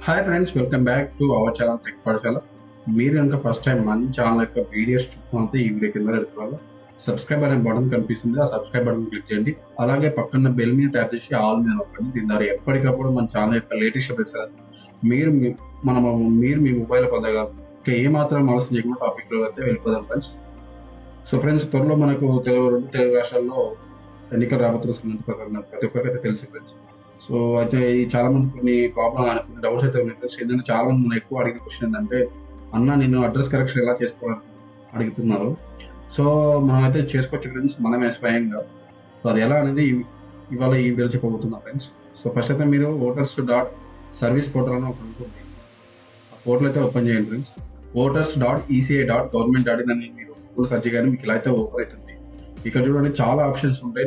Hi friends, welcome back to our channel tech పాఠశాల. మీరు కనుక ఫస్ట్ టైం మన ఛానల్ యొక్క వీడియోస్ చూస్తున్నట్టు ఈ వీడియో కింద ఎదుర్కోవాలి సబ్స్క్రైబ్ అనే బటన్ కనిపిస్తుంది. ఆ సబ్స్క్రైబ్ బటన్ క్లిక్ చేయండి. అలాగే పక్కన బెల్ మీద ట్యాప్ చేసి ఆల్ మీద నొక్కండి. దీని ద్వారా ఎప్పటికప్పుడు మన ఛానల్ యొక్క లేటెస్ట్ అప్డేట్స్ మీరు మీ మొబైల్ పొందగా ఏమాత్రం ఆలోచన చేయకుండా టాపిక్లో అయితే వెళ్ళిపోదాం ఫ్రెండ్స్. సో ఫ్రెండ్స్, త్వరలో మనకు తెలుగు రాష్ట్రాల్లో ఎన్నికలు రాబోతున్న ప్రతి ఒక్కరికైతే తెలుసు ఫ్రెండ్స్. సో అయితే ఈ చాలా మంది కొన్ని ప్రాబ్లమ్ కొన్ని డౌట్స్ అయితే ఉన్నాయి ఫ్రెండ్స్. ఏంటంటే చాలా మంది మనం ఎక్కువ అడిగిన క్వశ్చన్ ఏంటంటే, అన్న నేను అడ్రస్ కరెక్షన్ ఎలా చేసుకోవాలని అడుగుతున్నారు. సో మనం అయితే చేసుకోవచ్చు ఫ్రెండ్స్ మనమే స్వయంగా. సో అది ఎలా అనేది ఇవాళ ఈ వీడియో చెప్పబోతున్నాం ఫ్రెండ్స్. సో ఫస్ట్ అయితే మీరు voters.service పోర్టల్ అని ఒకటి ఉంటుంది. ఆ పోర్టల్ అయితే ఓపెన్ చేయండి ఫ్రెండ్స్. voters.eci.government.in అని మీరు గూగుల్ సెర్చ్ చేయగానే మీకు ఇలా అయితే ఓపెన్ అవుతుంది. ఇక్కడ చూడండి చాలా ఆప్షన్స్ ఉంటాయి.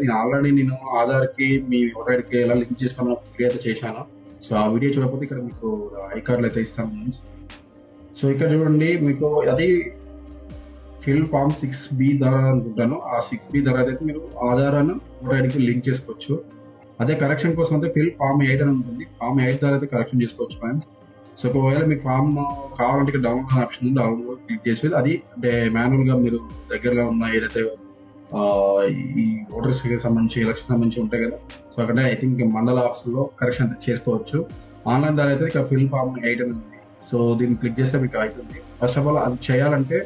నేను ఆధార్కి మీ ఓటర్ ఐడికి ఎలా లింక్ చేసుకున్న వీడియో అయితే చేశాను. సో ఆ వీడియో చూడకపోతే ఇక్కడ మీకు ఐ కార్డులు అయితే ఇస్తాను ఫ్రెండ్స్. సో ఇక్కడ చూడండి మీకు అది ఫిల్ ఫామ్ 6B ద్వారా అనుకుంటాను. ఆ 6B ద్వారా అయితే మీరు ఆధార్ అని ఓటర్ ఐడికి లింక్ చేసుకోవచ్చు. అదే కరెక్షన్ కోసం అయితే ఫిల్ ఫామ్ 8 అని ఉంటుంది. ఫామ్ 8 ద్వారా అయితే కరెక్షన్ చేసుకోవచ్చు ఫ్రెండ్స్. సో ఒకవేళ మీకు ఫామ్ కావాలంటే ఇక్కడ డౌన్లోడ్ ఆప్షన్ ఉంది. డౌన్లోడ్ క్లిక్ చేసి అది అంటే మాన్యువల్గా మీరు దగ్గరలో ఉన్న ఏదైతే ఈ ఓటర్స్ సంబంధించి ఎలక్షన్ సంబంధించి ఉంటాయి కదా, సో అక్కడ ఐ థింక్ మండల ఆఫీస్లో కరెక్షన్ అయితే చేసుకోవచ్చు. ఆన్లైన్ ద్వారా అయితే ఇక్కడ ఫిల్ ఫామ్ 8 అని ఉంది. సో దీన్ని క్లిక్ చేస్తే మీకు అవుతుంది. ఫస్ట్ ఆఫ్ ఆల్ అది చేయాలంటే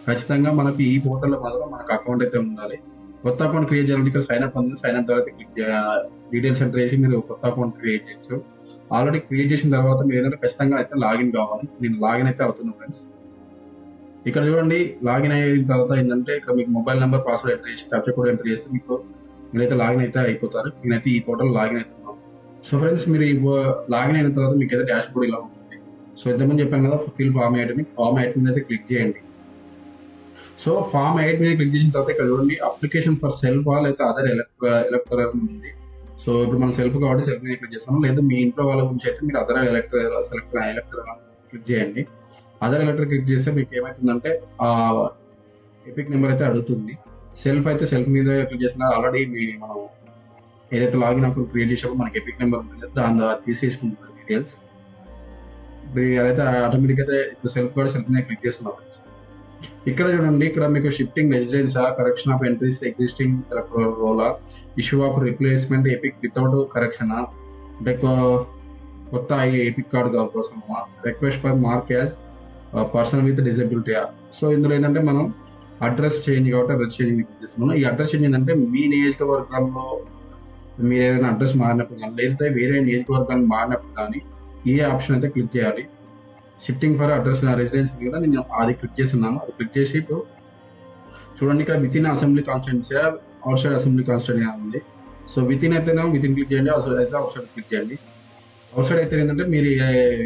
ఖచ్చితంగా మనకి ఈ పోర్టల్లో మాత్రం మనకు అకౌంట్ అయితే ఉండాలి. కొత్త అకౌంట్ క్రియేట్ చేయాలంటే ఇక్కడ సైన్అప్ ఉంది. సైన్అప్ ద్వారా అయితే క్లిక్ డీటెయిల్స్ ఎంటర్ చేసి మీరు కొత్త అకౌంట్ క్రియేట్ చేయొచ్చు. ఆల్రెడీ క్రియేట్ చేసిన తర్వాత మీరు ఏంటంటే ఖచ్చితంగా అయితే లాగిన్ కావాలి. నేను లాగిన్ అయితే అవుతున్నాను ఫ్రెండ్స్. ఇక్కడ చూడండి, లాగిన్ అయిన తర్వాత ఏంటంటే ఇక్కడ మీకు మొబైల్ నెంబర్ పాస్వర్డ్ ఎంటర్ చేసి క్యాప్చర్ కోడ్ ఎంటర్ చేస్తే మీరైతే లాగిన్ అయితే అయిపోతారు. నేనైతే ఈ పోర్టల్ లాగిన్ అవుతున్నాను. సో ఫ్రెండ్స్, మీరు లాగిన్ అయిన తర్వాత మీకు అయితే డాష్ బోర్డ్ ఇలా ఉంటుంది. సో ఇంతకుముందు చెప్పాను కదా ఫిల్ ఫామ్ 8 అని. ఫామ్ 8 మీద అయితే క్లిక్ చేయండి. సో ఫామ్ 8 మీద క్లిక్ చేసిన తర్వాత ఇక్కడ చూడండి అప్లికేషన్ ఫర్ సెల్ఫ్ అయితే అదర్ ఎలక్టరల్ ఉంది. సో ఇప్పుడు మనం సెల్ఫ్ కాబట్టి సెల్ఫ్ మీద క్లిక్ చేస్తాం. లేదా మీ ఇంట్లో వాళ్ళ గురించి అయితే మీరు అదర్ ఎలక్టరల్ క్లిక్ చేయండి. అదర్ ఎలక్టర్ క్లిక్ చేస్తే మీకు ఏమవుతుందంటే ఆ ఎపిక్ నెంబర్ అయితే అడుగుతుంది. సెల్ఫ్ అయితే సెల్ఫ్ మీద క్లిక్ చేసిన ఆల్రెడీ మనం ఏదైతే లాగిన్ అకౌంట్ క్రియేట్ చేసామో మనకి ఎపిక్ నెంబర్ ఉంటుంది, దాన్ని తీసేసుకుంటుంది డీటెయిల్స్. అదైతే ఆటోమేటిక్ అయితే ఇప్పుడు సెల్ఫ్ కూడా సెల్ఫ్ మీద క్లిక్ చేస్తున్నాం. ఇక్కడ చూడండి, ఇక్కడ మీకు షిఫ్టింగ్ రెసిడెన్సా, కరెక్షన్ ఆఫ్ ఎంట్రీస్ ఎగ్జిస్టింగ్ రోలా, issue of replacement EPIC without కరెక్షనా, అంటే కొత్త ఎపిక్ కార్డు కోసమా, request for mark as person with disability. So ఇందులో ఏంటంటే మనం అడ్రస్ చేంజ్ కాబట్టి అడ్రస్ చేంజ్ క్లిక్ చేస్తున్నాను. ఈ అడ్రస్ చేంజ్ ఏంటంటే మీ నియోజకవర్గంలో మీరు ఏదైనా అడ్రస్ మారినప్పుడు కానీ లేదంటే వేరే నియోజకవర్గాన్ని మారినప్పుడు కానీ ఈ ఆప్షన్ అయితే క్లిక్ చేయాలి. షిఫ్టింగ్ ఫర్ అడ్రస్ రెసిడెన్స్ కూడా నేను అది క్లిక్ చేస్తున్నాను. అది క్లిక్ చేసి ఇప్పుడు చూడండి, ఇక్కడ with in assembly constituency, out side assembly constituency ఉంది. సో విత్ ఇన్ అయితేనే విత్ ఇన్ క్లిక్ చేయండి, అవుట్ సైడ్ అయితే అవుట్ సైడ్ క్లిక్ చేయండి. అవుట్ సైడ్ అయితే ఏంటంటే మీరు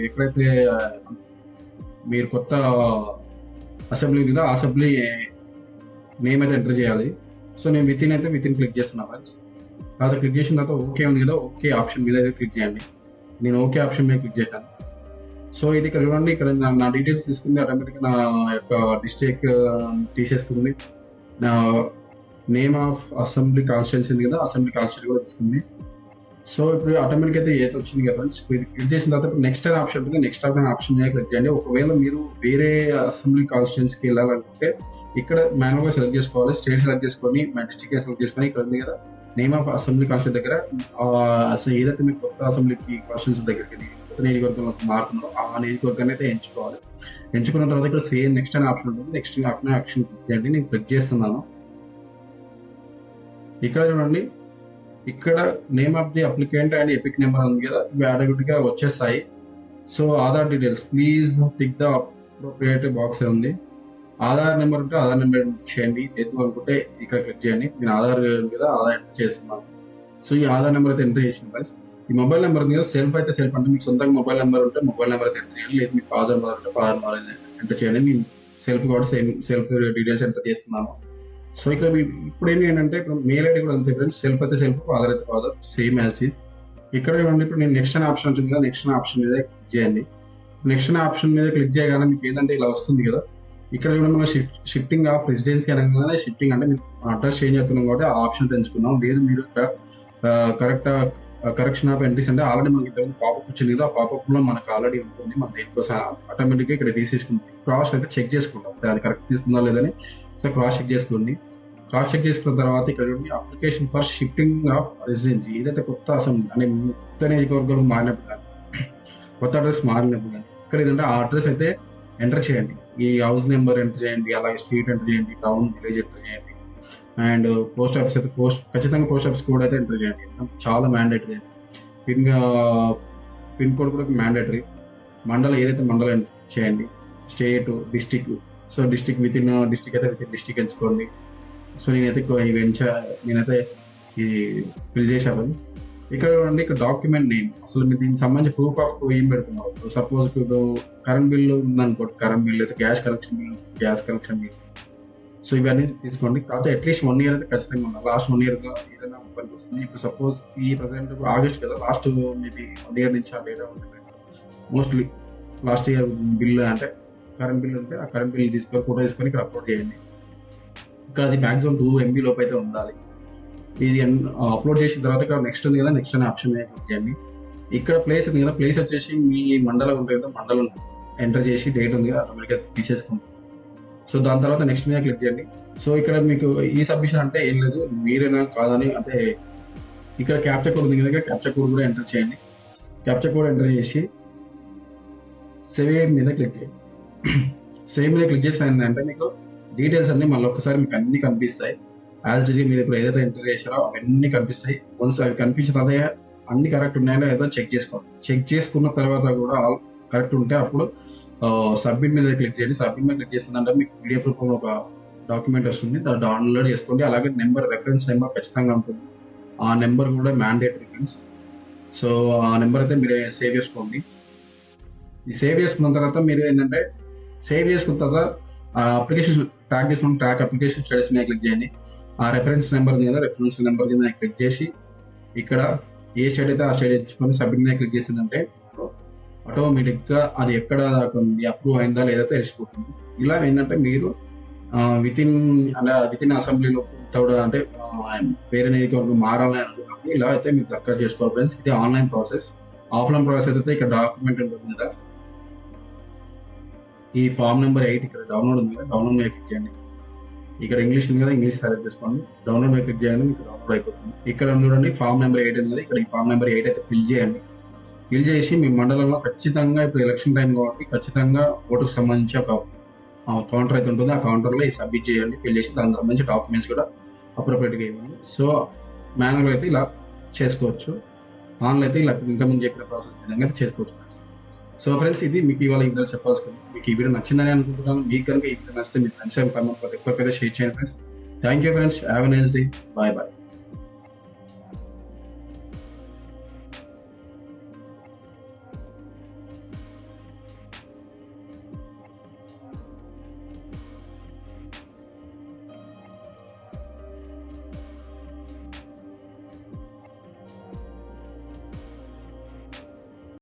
ఎక్కడైతే మీరు కొత్త అసెంబ్లీ మీద అసెంబ్లీ నేమ్ అయితే ఎంటర్ చేయాలి. సో నేను విత్ ఇన్ క్లిక్ చేస్తున్నాను ఫ్రెండ్స్. తర్వాత క్లిక్ చేసిన తర్వాత ఓకే ఉంది కదా, ఓకే ఆప్షన్ మీద అయితే క్లిక్ చేయండి. నేను ఓకే ఆప్షన్ మీద క్లిక్ చేశాను. సో ఇది ఇక్కడ చూడండి, ఇక్కడ నా డీటెయిల్స్ తీసుకుంది. ఆటోమేటిక్గా నా యొక్క డిస్ట్రిక్ట్ తీసేసుకుంది. నా నేమ్ ఆఫ్ అసెంబ్లీ కాన్స్టిట్యున్సీ ఉంది కదా, అసెంబ్లీ కాన్స్టిట్యూన్సీ కూడా తీసుకుంది. సో ఇప్పుడు ఆటోమేటిక్ అయితే ఏది వచ్చింది కదా ఫ్రెండ్స్. ఇది క్లిక్ చేసిన తర్వాత నెక్స్ట్ అనే ఆప్షన్ ఉంటుంది. నెక్స్ట్ ఆప్షన్ మీద క్లిక్ చేయండి. ఒకవేళ మీరు వేరే అసెంబ్లీ కాన్స్టిట్యున్సీకి వెళ్ళాలనుకుంటే ఇక్కడ మాన్యువల్గా సెలెక్ట్ చేసుకోవాలి. స్టేట్ సెలెక్ట్ చేసుకొని మా డిస్ట్రిక్ట్ సెలెక్ట్ చేసుకొని ఇక్కడ ఉంది కదా నేమ్ ఆఫ్ అసెంబ్లీ కాన్స్టిట్యూన్సీ దగ్గర ఏదైతే మీకు కొత్త అసెంబ్లీకి కాన్స్టిట్యున్సీ దగ్గరికి కొత్త నియోజకవర్గంలోకి మారుతున్నారో ఆ నియోజకవర్గాన్ని అయితే ఎంచుకోవాలి. ఎంచుకున్న తర్వాత ఇక్కడ సేమ్ నెక్స్ట్ అనే ఆప్షన్ ఉంటుంది. నెక్స్ట్ ఆప్షన్ క్లిక్ చేయండి. నేను క్లిక్ చేస్తున్నాను. ఇక్కడ చూడండి, ఇక్కడ name of the applicant and epic number ఉంది కదా, ఇవి ఆటోమేటిక్గా వచ్చేస్తాయి. So Aadhaar details please tick the appropriate box ఉంది. ఆధార్ నెంబర్ ఉంటే ఆధార్ నెంబర్ చేయండి. ఎందుకు అనుకుంటే ఇక్కడ క్లిక్ చేయండి. నేను ఆధార్ మీద ఆధార్ ఎంటర్ చేస్తున్నాను. సో ఈ ఆధార్ నెంబర్ అయితే ఎంటర్ చేసిన ప్లస్ ఈ మొబైల్ నెంబర్ ఉంది కదా, సెల్ఫ్ అయితే సెల్ఫ్ అంటే మీకు సొంతంగా మొబైల్ నెంబర్ ఉంటే మొబైల్ నెంబర్ అయితే ఎంటర్ చేయండి. లేదు మీ ఫాదర్ నెంబర్ ఉంటే ఫాదర్ నెంబర్ ఎంటర్ చేయండి. నేను సెల్ఫ్ కూడా సెల్ఫ్ డీటెయిల్స్ ఎంటర్ చేస్తున్నాను. సో ఇక్కడ ఇప్పుడు ఏంటంటే ఇప్పుడు మెయిల్ ఐడి కూడా అంతే ఫ్రెండ్స్. సెల్ఫ్ అయితే సెల్ఫ్, ఫాదర్ అయితే ఫాదర్, సేమ్ యాజ్ ఈజ్. ఇక్కడ చూడండి, ఇప్పుడు నేను నెక్స్ట్ అనే ఆప్షన్ ఉంటుంది కదా, నెక్స్ట్ ఆప్షన్ మీద క్లిక్ చేయండి. నెక్స్ట్ ఆప్షన్ మీద క్లిక్ చేయగానే మీకు ఏంటంటే ఇలా వస్తుంది కదా. ఇక్కడ చూడండి, మనం షిఫ్టింగ్ ఆఫ్ రెసిడెన్సీ అనగానే షిఫ్టింగ్ అంటే మీకు అడ్రస్ చేంజ్ అవుతున్నాం కాబట్టి ఆ ఆప్షన్ తెంచుకున్నాం. లేదు మీరు కరెక్ట్ కరెక్షన్ ఆఫ్ ఎంట్రీస్ అంటే ఆల్రెడీ మనకి ఇంతకుముందు పాపప్ వచ్చింది కదా, ఆ పాపప్లో మనకు ఆల్రెడీ ఉంటుంది. మన దేనికోసం ఆటోమేటిక్గా ఇక్కడ తీసేసుకుంటుంది. క్రాస్ అయితే చెక్ చేసుకుంటాం సార్, అది కరెక్ట్ తీసుకుందా లేదని. సో క్రాస్ చెక్ చేసుకోండి. క్రాస్ చెక్ చేసుకున్న తర్వాత ఇక్కడ చూడండి application for shifting of residency. ఇదైతే కొత్త అసెంబ్లీ అంటే కొత్త నియోజకవర్గాలు మారినప్పుడు కానీ, కొత్త అడ్రస్ మారినప్పుడు కానీ ఇక్కడ ఏంటంటే ఆ అడ్రస్ అయితే ఎంటర్ చేయండి. ఈ హౌస్ నెంబర్ ఎంటర్ చేయండి, అలాగే స్ట్రీట్ ఎంటర్ చేయండి, టౌన్ విలేజ్ ఎంటర్ చేయండి, అండ్ పోస్ట్ ఆఫీస్ అయితే ఖచ్చితంగా పోస్ట్ ఆఫీస్ కోడ్ అయితే ఎంటర్ చేయండి. చాలా మ్యాండేటరీ. పిన్ కోడ్ కూడా మ్యాండేటరీ. మండలం ఏదైతే మండలం ఎంటర్ చేయండి, state, district. So district within district అయితే వితిన్ డిస్టిక్ ఎంచుకోండి. సో నేనైతే ఇది ఫిల్ చేశాను. ఇక్కడ చూడండి, ఇక్కడ డాక్యుమెంట్ నేమ్. అసలు మీరు దీనికి సంబంధించి ప్రూఫ్ ఆఫ్ ఏం పెడుతున్నారు. సపోజ్ కరెంట్ బిల్లు ఉందనుకోండి, కరెంట్ బిల్ అయితే గ్యాస్ కనెక్షన్ బిల్. సో ఇవన్నీ తీసుకోండి. కాకపోతే అట్లీస్ట్ 1 year అయితే ఖచ్చితంగా ఉండాలి. లాస్ట్ 1 year ఏదైనా పనికి వస్తుంది. ఇప్పుడు సపోజ్ ఈ ప్రజెంట్ ఆగస్ట్ కదా, లాస్ట్ మేబీ 1 year నుంచి ఆ డేటా ఉంటుంది. మోస్ట్లీ లాస్ట్ ఇయర్ బిల్ అంటే కరెంట్ బిల్ ఉంటే ఆ కరెంట్ బిల్ తీసుకొని ఫోటో తీసుకొని ఇక్కడ అప్లోడ్ చేయండి. ఇక్కడ అది మ్యాక్సిమం 2 MB లోపు అయితే ఉండాలి. ఇది అప్లోడ్ చేసిన తర్వాత ఇక్కడ నెక్స్ట్ ఉంది కదా, నెక్స్ట్ అనే ఆప్షన్ క్లిక్ చేయండి. ఇక్కడ ప్లేస్ ఉంది కదా, ప్లేస్ వచ్చేసి మీ మండలం ఉంటుంది కదా, మండలం ఎంటర్ చేసి డేట్ ఉంది కదా అమెరికా తీసేసుకోండి. సో దాని తర్వాత నెక్స్ట్ మీద క్లిక్ చేయండి. సో ఇక్కడ మీకు ఈ సబ్మిషన్ అంటే ఏం లేదు, మీరేనా కాదని అంటే ఇక్కడ క్యాప్చర్ కోడ్ ఉంది కదా, క్యాప్చర్ కోడ్ కూడా ఎంటర్ చేయండి. క్యాప్చర్ కోడ్ ఎంటర్ చేసి సేవ్ మీద క్లిక్ చేయండి. సేవ్ మీద క్లిక్ చేసి ఏంటంటే మీకు డీటెయిల్స్ అన్ని మళ్ళీ ఒకసారి మీకు అన్ని కనిపిస్తాయి. యాజ్ డిజీ మీరు ఇప్పుడు ఏదైతే ఎంటర్ చేశారో అవన్నీ కనిపిస్తాయి. వన్స్ అవి కనిపించిన తర్వాత అన్ని కరెక్ట్ ఉన్నాయో ఏదో చెక్ చేసుకోండి. చెక్ చేసుకున్న తర్వాత కూడా ఆల్ కరెక్ట్ ఉంటే అప్పుడు సబ్మిట్ మీద క్లిక్ చేయండి. సబ్మిట్ మీద క్లిక్ చేసిందంటే మీకు PDF రూపంలో ఒక డాక్యుమెంట్ వస్తుంది, దాన్ని డౌన్లోడ్ చేసుకోండి. అలాగే రెఫరెన్స్ నెంబర్ ఖచ్చితంగా ఉంటుంది. ఆ నెంబర్ కూడా మ్యాండేటరీ ఫ్రెండ్స్. సో ఆ నెంబర్ అయితే మీరు సేవ్ చేసుకోండి. ఈ సేవ్ చేసుకున్న తర్వాత మీరు ఏంటంటే అప్లికేషన్ ట్రాక్ అప్లికేషన్ స్టేటస్ మీద క్లిక్ చేయండి. ఆ రెఫరెన్స్ నెంబర్ కింద క్లిక్ చేసి ఇక్కడ ఏ స్టేట్ అయితే ఆ స్టేట్ ఎంచుకొని సబ్మిట్ మీద క్లిక్ చేసిందంటే ఆటోమేటిక్గా అది ఎక్కడ దాకా ఉంది, అప్రూవ్ అయిందా లేదా తెలిసిపోతుంది. ఇలా ఏంటంటే మీరు వితిన్ అసెంబ్లీలో అంటే వేరే నియోజకవర్గం మారాలని అనుకున్నప్పుడు ఇలా అయితే మీరు దరఖాస్తు చేసుకోవాలి ఫ్రెండ్స్. ఇది ఆన్లైన్ ప్రాసెస్. ఆఫ్లైన్ ప్రాసెస్ అయితే ఇక్కడ డాక్యుమెంట్ ఉంటుంది కదా, ఈ ఫామ్ నెంబర్ 8 ఇక్కడ డౌన్లోడ్ ఉంది కదా, డౌన్లోడ్ మీద క్లిక్ చేయండి. ఇక్కడ ఇంగ్లీష్ ఉంది కదా, ఇంగ్లీష్ సెలెక్ట్ చేసుకోండి. డౌన్లోడ్ మీద క్లిక్ చేయండి, మీకు డౌన్లోడ్ అయిపోతుంది. ఇక్కడ చూడండి ఫామ్ నెంబర్ 8 ఉంది కదా, ఇక్కడ ఈ ఫామ్ నెంబర్ 8 అయితే ఫిల్ చేయండి. ఫిల్ చేసి మీ మండలంలో ఖచ్చితంగా ఇప్పుడు ఎలక్షన్ టైం కాబట్టి ఖచ్చితంగా ఓటుకు సంబంధించి ఒక కౌంటర్ అయితే ఉంటుంది. ఆ కౌంటర్లో ఈ సబ్మిట్ చేయండి. ఫిల్ చేసి దానికి సంబంధించి డాక్యుమెంట్స్ కూడా అప్రోప్రియేట్గా ఇవ్వండి. సో మాన్యువల్ అయితే ఇలా చేసుకోవచ్చు, ఆన్లైన్ అయితే ఇలా ఇంతకుముందు చెప్పిన ప్రాసెస్ విధంగా అయితే చేసుకోవచ్చు. సో ఫ్రెండ్స్, ఇది మీకు ఇవాళ ఈ వీడియో చెప్పాల్సింది. మీకు ఈ వీడియో నచ్చిందని అనుకుంటున్నాను. మీకు కనుక ఈ వీడియో నచ్చితే మీ ఫ్రెండ్స్ అండ్ ఫ్యామిలీ ప్రతి ఒక్కరికైతే షేర్ చేయండి friends. Thank you friends. Have a nice day. Bye bye.